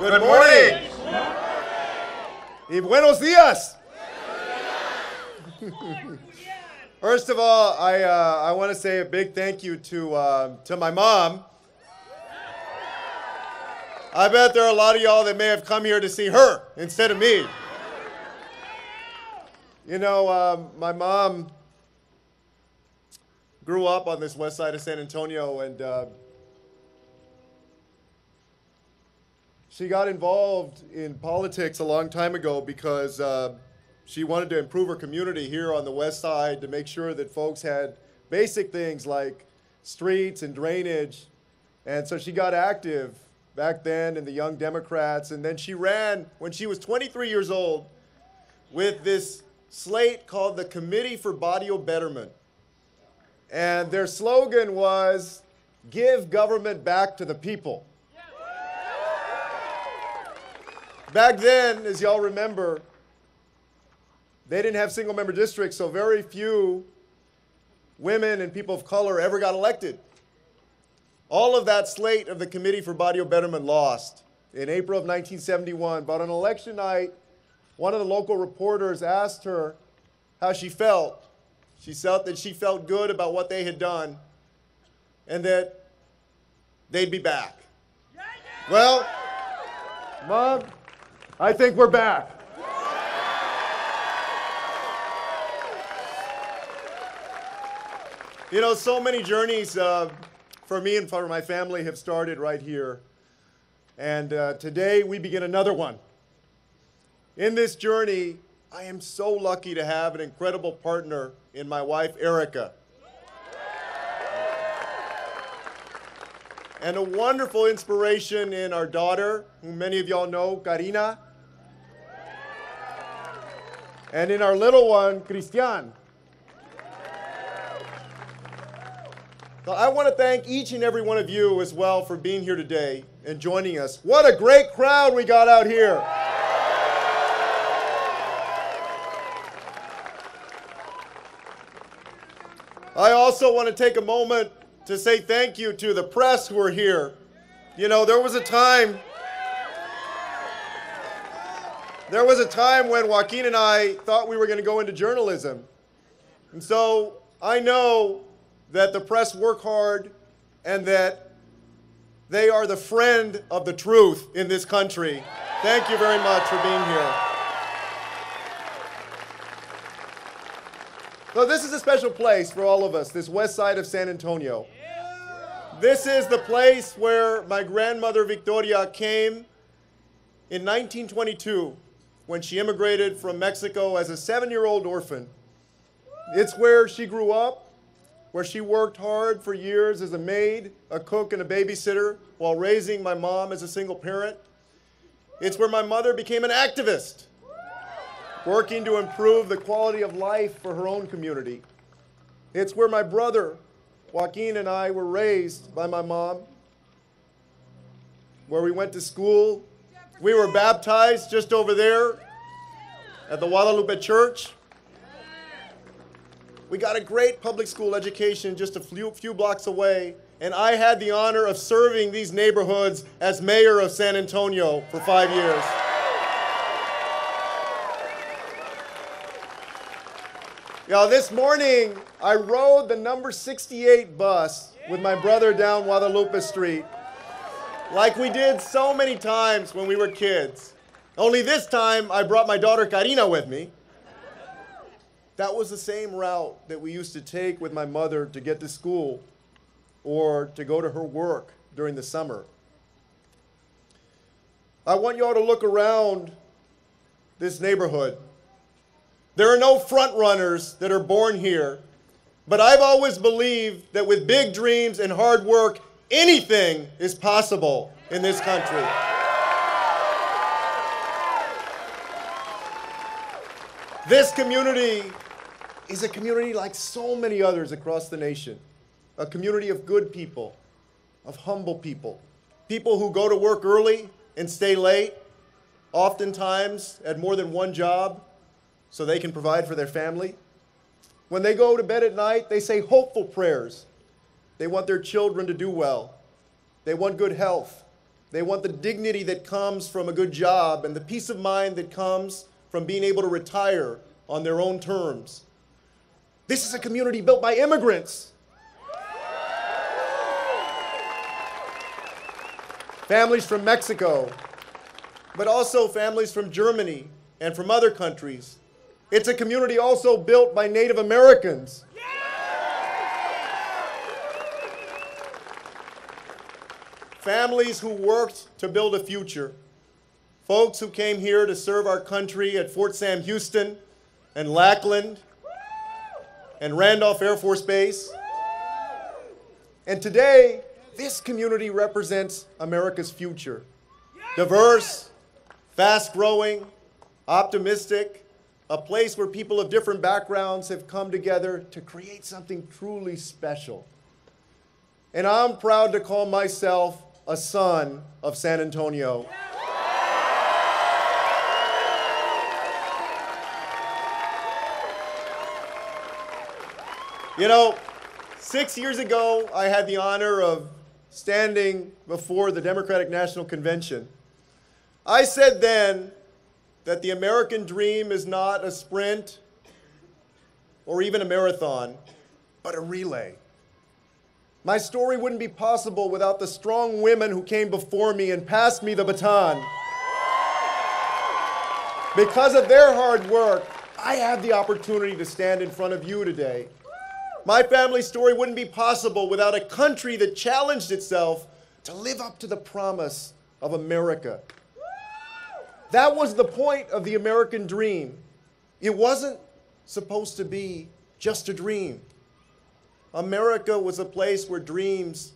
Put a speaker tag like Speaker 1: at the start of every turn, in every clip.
Speaker 1: Good morning. Y buenos días. First of all, I want to say a big thank you to my mom. I bet there are a lot of y'all that may have come here to see her instead of me. You know, my mom grew up on this west side of San Antonio, and she got involved in politics a long time ago because she wanted to improve her community here on the west side to make sure that folks had basic things like streets and drainage. And so she got active back then in the Young Democrats, and then she ran when she was 23 years old with this slate called the Committee for Barrio Betterment. And their slogan was, "Give government back to the people." Back then, as y'all remember, they didn't have single-member districts, so very few women and people of color ever got elected. All of that slate of the Committee for Barrio Betterment lost in April of 1971. But on election night, one of the local reporters asked her how she felt. She felt that she felt good about what they had done and that they'd be back. Well, Mom, I think we're back. You know, so many journeys for me and for my family have started right here. And today we begin another one. In this journey, I am so lucky to have an incredible partner in my wife, Erica. And a wonderful inspiration in our daughter, who many of y'all know, Karina. And in our little one, Christian. So I want to thank each and every one of you as well for being here today and joining us. What a great crowd we got out here. I also want to take a moment to say thank you to the press who are here. You know, there was a time when Joaquin and I thought we were going to go into journalism. And so I know that the press work hard and that they are the friend of the truth in this country. Thank you very much for being here. So this is a special place for all of us, this west side of San Antonio. This is the place where my grandmother Victoria came in 1922 when she immigrated from Mexico as a 7-year-old orphan. It's where she grew up, where she worked hard for years as a maid, a cook, and a babysitter while raising my mom as a single parent. It's where my mother became an activist, working to improve the quality of life for her own community. It's where my brother, Joaquin, and I were raised by my mom, where we went to school. We were baptized just over there at the Guadalupe Church. We got a great public school education just a few blocks away, and I had the honor of serving these neighborhoods as mayor of San Antonio for 5 years. Now, this morning, I rode the number 68 bus with my brother down Guadalupe Street, like we did so many times when we were kids. Only this time, I brought my daughter Karina with me. That was the same route that we used to take with my mother to get to school or to go to her work during the summer. I want you all to look around this neighborhood. There are no front runners that are born here, but I've always believed that with big dreams and hard work, anything is possible in this country. This community is a community like so many others across the nation, a community of good people, of humble people, people who go to work early and stay late, oftentimes at more than one job, so they can provide for their family. When they go to bed at night, they say hopeful prayers. They want their children to do well. They want good health. They want the dignity that comes from a good job and the peace of mind that comes from being able to retire on their own terms. This is a community built by immigrants. Families from Mexico, but also families from Germany and from other countries. It's a community also built by Native Americans. Families who worked to build a future. Folks who came here to serve our country at Fort Sam Houston and Lackland and Randolph Air Force Base. And today, this community represents America's future. Diverse, fast-growing, optimistic, a place where people of different backgrounds have come together to create something truly special. And I'm proud to call myself a son of San Antonio. You know, 6 years ago, I had the honor of standing before the Democratic National Convention. I said then that the American dream is not a sprint or even a marathon, but a relay. My story wouldn't be possible without the strong women who came before me and passed me the baton. Because of their hard work, I had the opportunity to stand in front of you today. My family story wouldn't be possible without a country that challenged itself to live up to the promise of America. That was the point of the American dream. It wasn't supposed to be just a dream. America was a place where dreams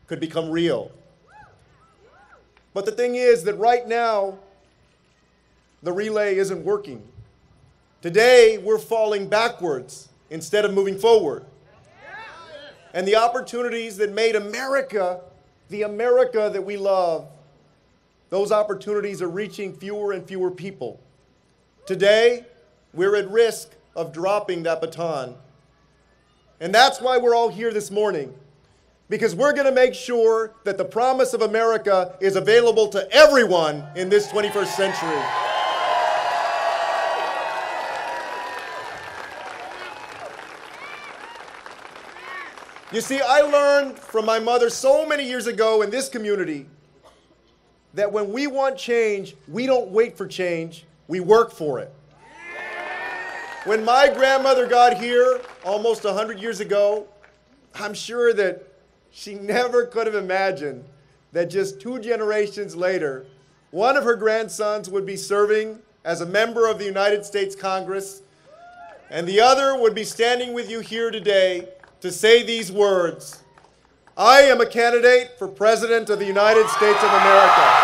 Speaker 1: could become real. But the thing is that right now, the relay isn't working. Today, we're falling backwards instead of moving forward. And the opportunities that made America the America that we love, those opportunities are reaching fewer and fewer people. Today, we're at risk of dropping that baton. And that's why we're all here this morning, because we're going to make sure that the promise of America is available to everyone in this 21st century. You see, I learned from my mother so many years ago in this community that when we want change, we don't wait for change, we work for it. When my grandmother got here almost 100 years ago, I'm sure that she never could have imagined that just 2 generations later, one of her grandsons would be serving as a member of the United States Congress, and the other would be standing with you here today to say these words: I am a candidate for President of the United States of America.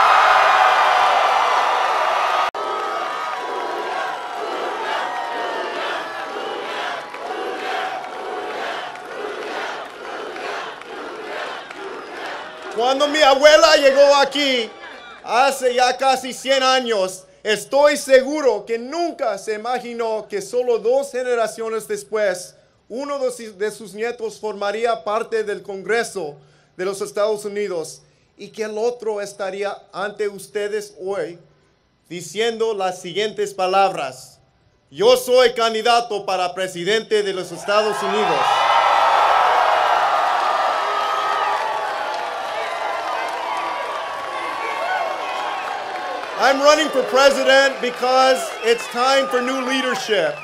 Speaker 1: Cuando mi abuela llegó aquí, hace ya casi 100 años, estoy seguro que nunca se imaginó que solo 2 generaciones después, uno de sus nietos formaría parte del Congreso de los Estados Unidos y que el otro estaría ante ustedes hoy diciendo las siguientes palabras: yo soy candidato para presidente de los Estados Unidos. I'm running for president because it's time for new leadership,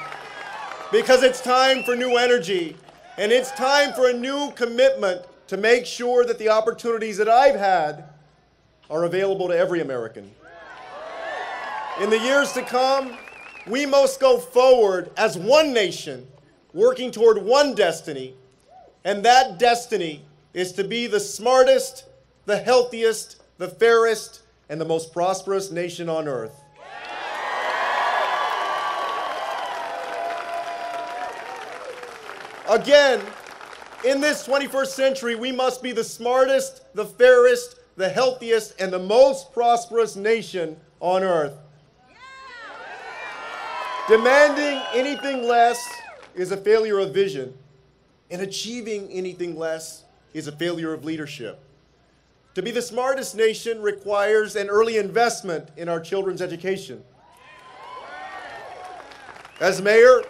Speaker 1: because it's time for new energy, and it's time for a new commitment to make sure that the opportunities that I've had are available to every American. In the years to come, we must go forward as one nation, working toward one destiny, and that destiny is to be the smartest, the healthiest, the fairest, and the most prosperous nation on earth. Again, in this 21st century, we must be the smartest, the fairest, the healthiest, and the most prosperous nation on earth. Demanding anything less is a failure of vision, and achieving anything less is a failure of leadership. To be the smartest nation requires an early investment in our children's education. As mayor,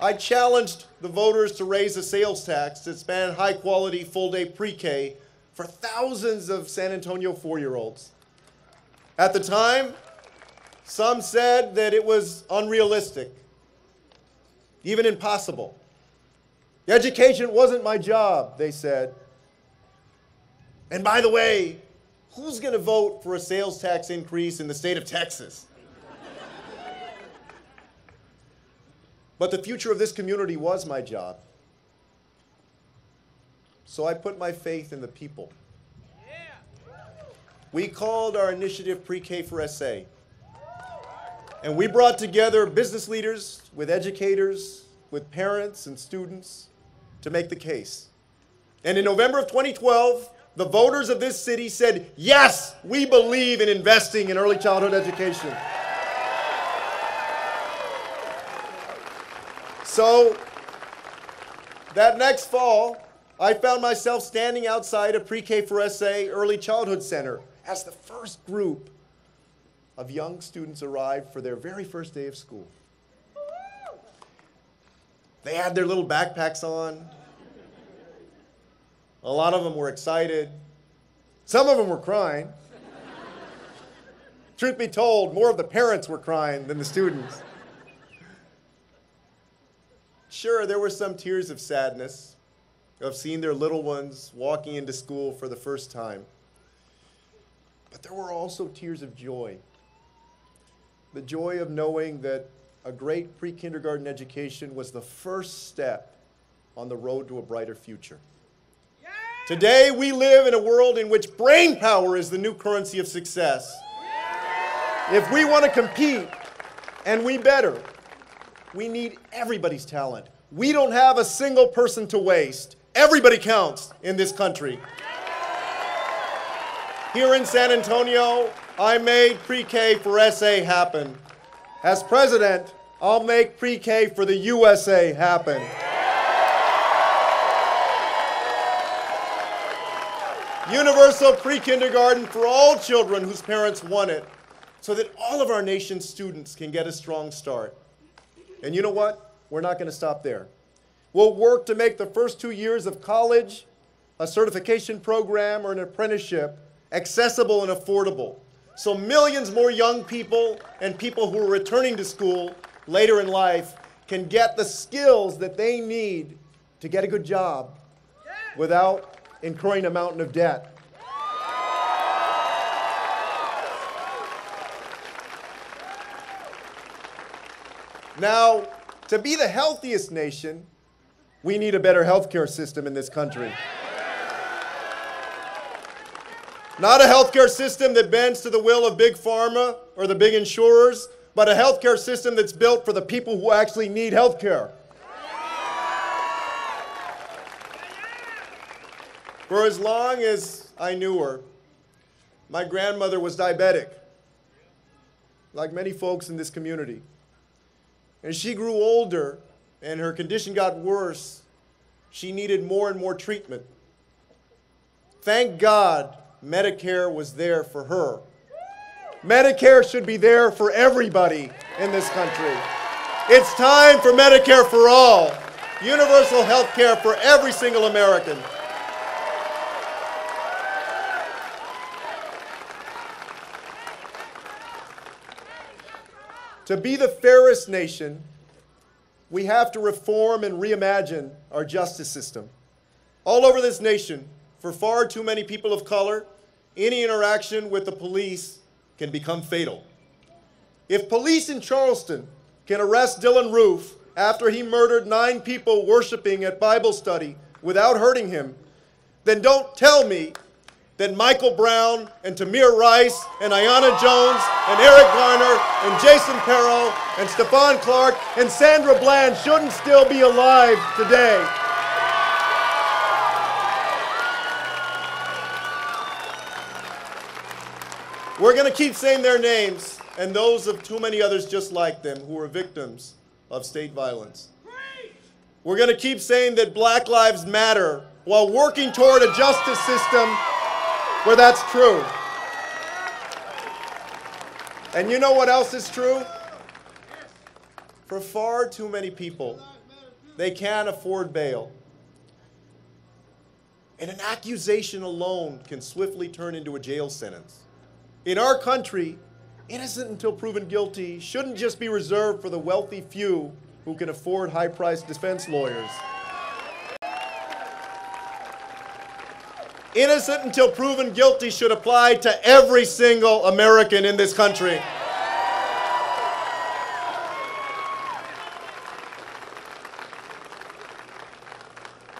Speaker 1: I challenged the voters to raise the sales tax to expand high-quality full-day pre-K for thousands of San Antonio 4-year-olds. At the time, some said that it was unrealistic, even impossible. Education wasn't my job, they said. And by the way, who's going to vote for a sales tax increase in the state of Texas? But the future of this community was my job. So I put my faith in the people. We called our initiative Pre-K for SA. And we brought together business leaders with educators, with parents and students to make the case. And in November of 2012, the voters of this city said, yes, we believe in investing in early childhood education. So that next fall, I found myself standing outside a Pre-K for SA Early Childhood Center as the first group of young students arrived for their very first day of school. They had their little backpacks on. A lot of them were excited. Some of them were crying. Truth be told, more of the parents were crying than the students. Sure, there were some tears of sadness of seeing their little ones walking into school for the first time. But there were also tears of joy. The joy of knowing that a great pre-kindergarten education was the first step on the road to a brighter future. Yeah! Today, we live in a world in which brain power is the new currency of success. Yeah! If we want to compete, and we better, we need everybody's talent. We don't have a single person to waste. Everybody counts in this country. Here in San Antonio, I made Pre-K for SA happen. As president, I'll make Pre-K for the USA happen. Universal pre-kindergarten for all children whose parents want it, so that all of our nation's students can get a strong start. And you know what? We're not going to stop there. We'll work to make the first 2 years of college, a certification program, or an apprenticeship accessible and affordable, so millions more young people and people who are returning to school later in life can get the skills that they need to get a good job without incurring a mountain of debt. Now, to be the healthiest nation, we need a better healthcare system in this country. Not a healthcare system that bends to the will of big pharma or the big insurers, but a healthcare system that's built for the people who actually need healthcare. For as long as I knew her, my grandmother was diabetic, like many folks in this community. As she grew older and her condition got worse, she needed more and more treatment. Thank God Medicare was there for her. Medicare should be there for everybody in this country. It's time for Medicare for all. Universal health care for every single American. To be the fairest nation, we have to reform and reimagine our justice system. All over this nation, for far too many people of color, any interaction with the police can become fatal. If police in Charleston can arrest Dylan Roof after he murdered 9 people worshiping at Bible study without hurting him, then don't tell me that Michael Brown and Tamir Rice and Ayanna Jones and Eric Garner and Jason Perro and Stephon Clark and Sandra Bland shouldn't still be alive today. We're going to keep saying their names and those of too many others just like them who are victims of state violence. We're going to keep saying that Black Lives Matter while working toward a justice system where that's true. And you know what else is true? For far too many people, they can't afford bail. And an accusation alone can swiftly turn into a jail sentence. In our country, innocent until proven guilty shouldn't just be reserved for the wealthy few who can afford high-priced defense lawyers. Innocent until proven guilty should apply to every single American in this country.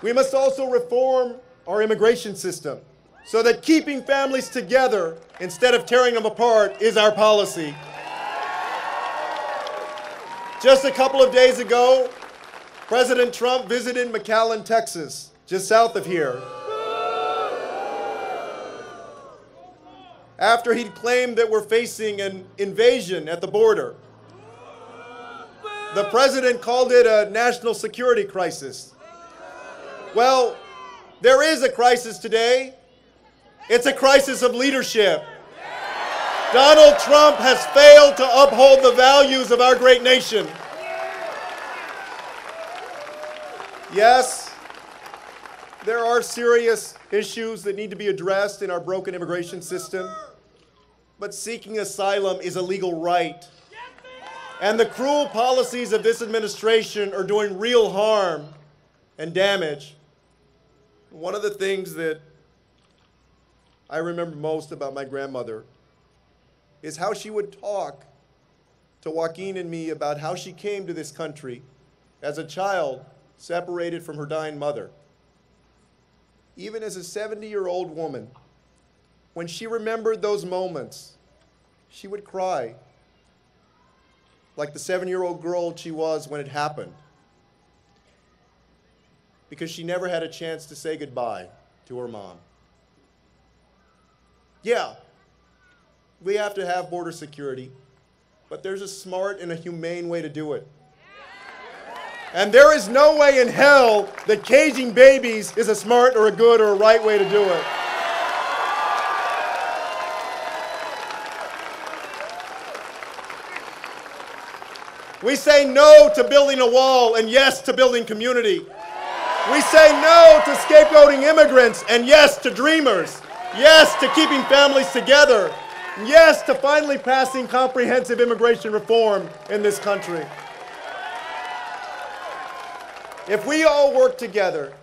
Speaker 1: We must also reform our immigration system so that keeping families together instead of tearing them apart is our policy. Just a couple of days ago, President Trump visited McAllen, Texas, just south of here, after he'd claimed that we're facing an invasion at the border. The president called it a national security crisis. Well, there is a crisis today. It's a crisis of leadership. Donald Trump has failed to uphold the values of our great nation. Yes, there are serious issues that need to be addressed in our broken immigration system, but seeking asylum is a legal right. And the cruel policies of this administration are doing real harm and damage. One of the things that I remember most about my grandmother is how she would talk to Joaquin and me about how she came to this country as a child separated from her dying mother. Even as a 70-year-old woman, when she remembered those moments, she would cry like the 7-year-old girl she was when it happened, because she never had a chance to say goodbye to her mom. Yeah, we have to have border security, but there's a smart and a humane way to do it. And there is no way in hell that caging babies is a smart or a good or a right way to do it. We say no to building a wall and yes to building community. We say no to scapegoating immigrants and yes to dreamers. Yes to keeping families together. Yes to finally passing comprehensive immigration reform in this country. If we all work together,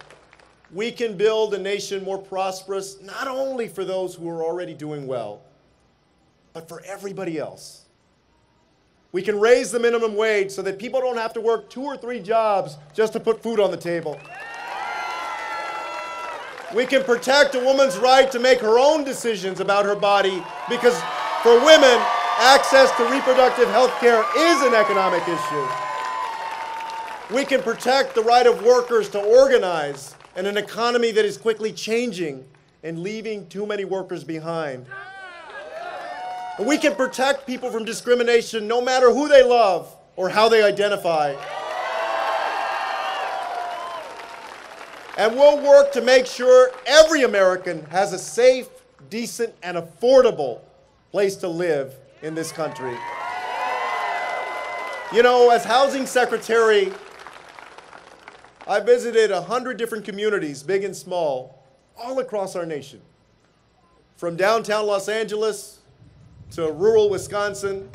Speaker 1: we can build a nation more prosperous, not only for those who are already doing well, but for everybody else. We can raise the minimum wage so that people don't have to work 2 or 3 jobs just to put food on the table. We can protect a woman's right to make her own decisions about her body, because for women, access to reproductive health care is an economic issue. We can protect the right of workers to organize in an economy that is quickly changing and leaving too many workers behind. And we can protect people from discrimination no matter who they love or how they identify. And we'll work to make sure every American has a safe, decent, and affordable place to live in this country. You know, as housing secretary, I visited 100 different communities, big and small, all across our nation. From downtown Los Angeles to rural Wisconsin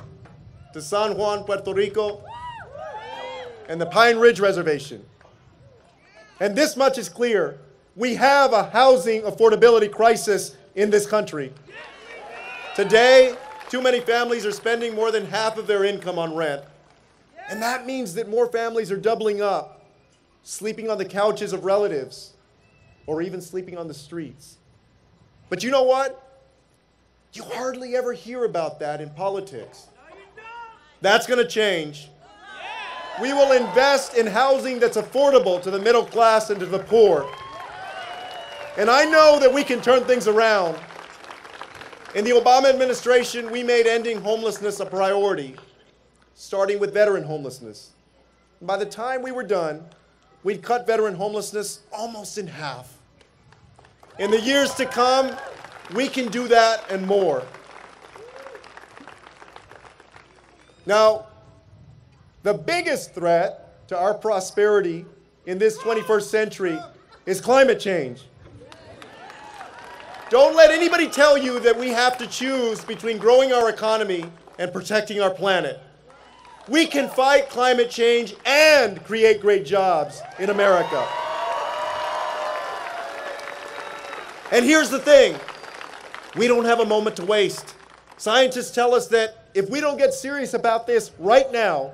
Speaker 1: to San Juan, Puerto Rico, and the Pine Ridge Reservation. And this much is clear: we have a housing affordability crisis in this country. Today, too many families are spending more than half of their income on rent. And that means that more families are doubling up, sleeping on the couches of relatives, or even sleeping on the streets. But you know what? You hardly ever hear about that in politics. That's going to change. We will invest in housing that's affordable to the middle class and to the poor. And I know that we can turn things around. In the Obama administration, we made ending homelessness a priority, starting with veteran homelessness. And by the time we were done, we'd cut veteran homelessness almost in half. In the years to come, We can do that and more. Now, the biggest threat to our prosperity in this 21st century is climate change. Don't let anybody tell you that we have to choose between growing our economy and protecting our planet. We can fight climate change and create great jobs in America. And here's the thing, we don't have a moment to waste. Scientists tell us that if we don't get serious about this right now,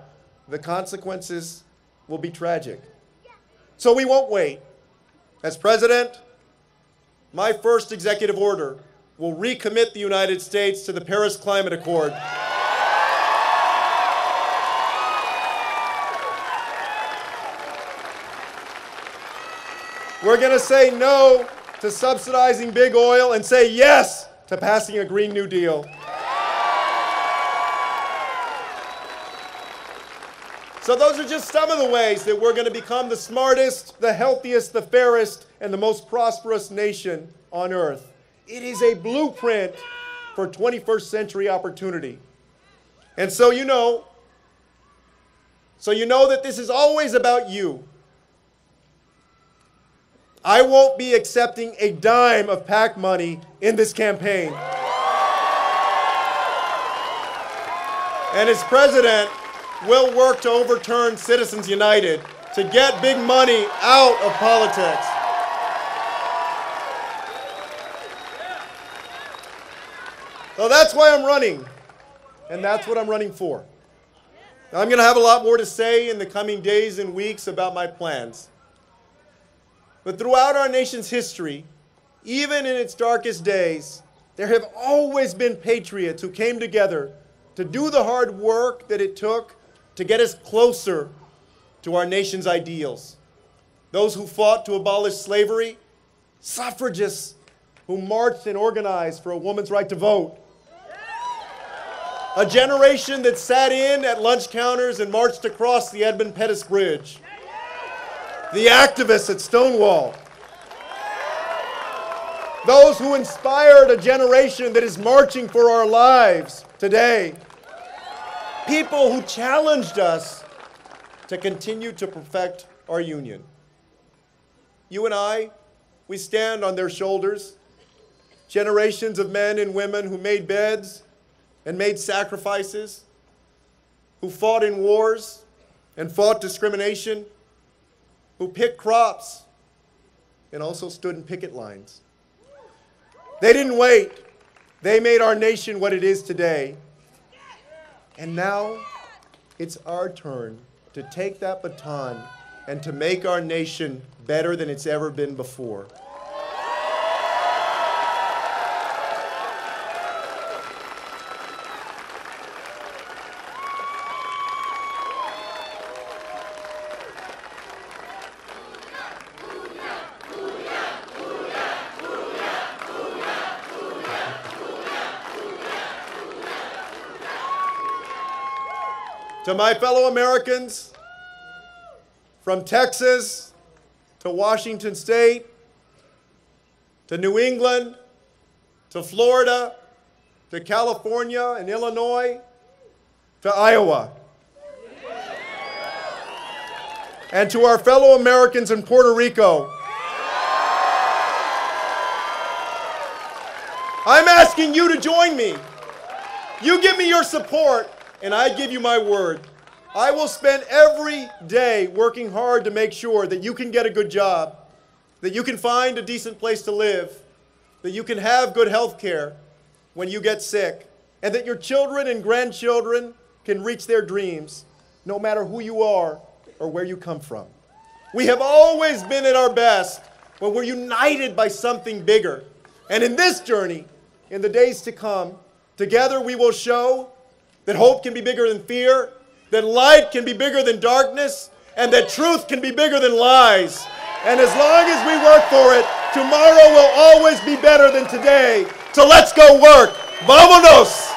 Speaker 1: the consequences will be tragic. So we won't wait. As president, my first executive order will recommit the United States to the Paris Climate Accord. We're going to say no to subsidizing big oil and say yes to passing a Green New Deal. So those are just some of the ways that we're going to become the smartest, the healthiest, the fairest, and the most prosperous nation on earth. It is a blueprint for 21st century opportunity. And so you know that this is always about you. I won't be accepting a dime of PAC money in this campaign. And as president, we'll work to overturn Citizens United, to get big money out of politics. So that's why I'm running, and that's what I'm running for. Now, I'm going to have a lot more to say in the coming days and weeks about my plans. But throughout our nation's history, even in its darkest days, there have always been patriots who came together to do the hard work that it took to get us closer to our nation's ideals. Those who fought to abolish slavery, suffragists who marched and organized for a woman's right to vote, a generation that sat in at lunch counters and marched across the Edmund Pettus Bridge, the activists at Stonewall, those who inspired a generation that is marching for our lives today, people who challenged us to continue to perfect our union. You and I, we stand on their shoulders, generations of men and women who made beds and made sacrifices, who fought in wars and fought discrimination, who picked crops and also stood in picket lines. They didn't wait. They made our nation what it is today. And now it's our turn to take that baton and to make our nation better than it's ever been before. To my fellow Americans, from Texas to Washington State, to New England, to Florida, to California and Illinois, to Iowa, and to our fellow Americans in Puerto Rico, I'm asking you to join me. You give me your support, and I give you my word. I will spend every day working hard to make sure that you can get a good job, that you can find a decent place to live, that you can have good health care when you get sick, and that your children and grandchildren can reach their dreams, no matter who you are or where you come from. We have always been at our best when we're united by something bigger. And in this journey, in the days to come, together we will show that hope can be bigger than fear, that light can be bigger than darkness, and that truth can be bigger than lies. And as long as we work for it, tomorrow will always be better than today. So let's go work. Vámonos!